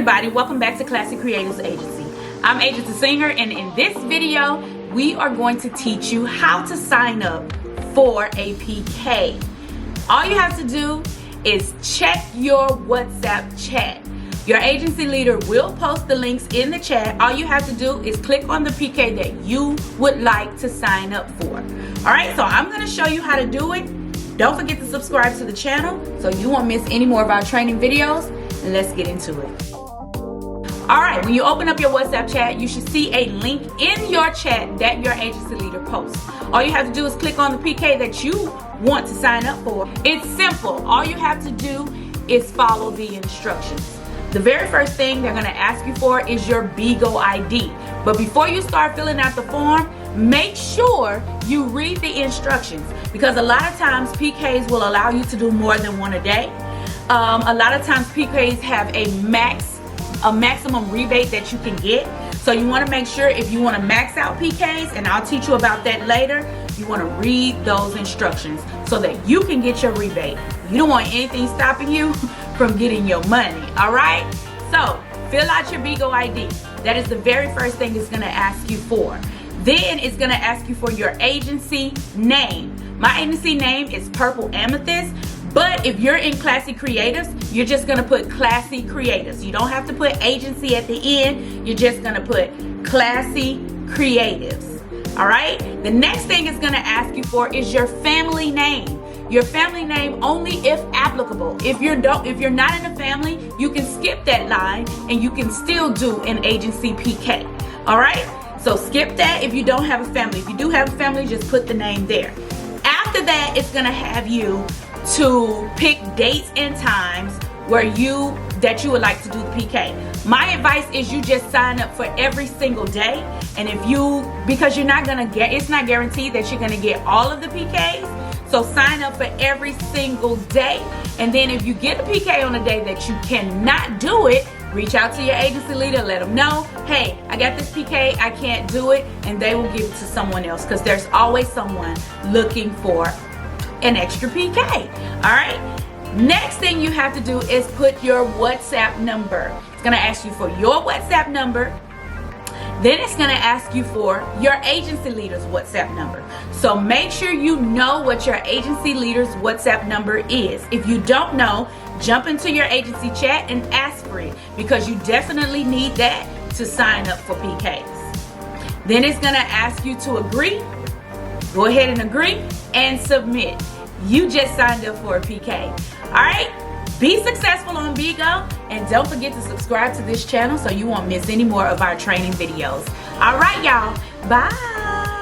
everybody, welcome back to Classic Creatives Agency. I'm Agency Singer, and in this video we are going to teach you how to sign up for a PK. All you have to do is check your WhatsApp chat. Your agency leader will post the links in the chat. All you have to do is click on the PK that you would like to sign up for. Alright, so I'm going to show you how to do it. Don't forget to subscribe to the channel so you won't miss any more of our training videos. And let's get into it. Alright, when you open up your WhatsApp chat, you should see a link in your chat that your agency leader posts. All you have to do is click on the PK that you want to sign up for. It's simple. All you have to do is follow the instructions. The very first thing they're going to ask you for is your Bigo ID. But before you start filling out the form, make sure you read the instructions, because a lot of times PKs will allow you to do more than one a day. A lot of times PKs have a maximum rebate that you can get. So you want to make sure, if you want to max out PKs, and I'll teach you about that later, you want to read those instructions so that you can get your rebate. You don't want anything stopping you from getting your money. Alright, so fill out your Bigo ID. That is the very first thing it's going to ask you for. Then it's going to ask you for your agency name. My agency name is Purple Amethyst, but if you're in Classy Creatives, you're just going to put Classy Creatives. You don't have to put agency at the end. You're just going to put Classy Creatives. Alright, the next thing it's going to ask you for is your family name. Your family name only if applicable. If you're not in a family, you can skip that line and you can still do an agency PK. Alright? So skip that if you don't have a family. If you do have a family, just put the name there. After that, it's going to have you to pick dates and times that you would like to do the PK. My advice is you just sign up for every single day. And because you're not going to get, it's not guaranteed that you're going to get all of the PKs. So sign up for every single day. And then if you get a PK on a day that you cannot do it, reach out to your agency leader, let them know, hey, I got this PK, I can't do it, and they will give it to someone else, because there's always someone looking for an extra PK. Alright, next thing you have to do is put your WhatsApp number. It's going to ask you for your WhatsApp number. Then it's going to ask you for your agency leader's WhatsApp number. So make sure you know what your agency leader's WhatsApp number is. If you don't know, jump into your agency chat and ask for it, because you definitely need that to sign up for PKs. Then it's going to ask you to agree. Go ahead and agree and submit. You just signed up for a PK. Alright? Be successful on Bigo, and don't forget to subscribe to this channel so you won't miss any more of our training videos. Alright, y'all. Bye.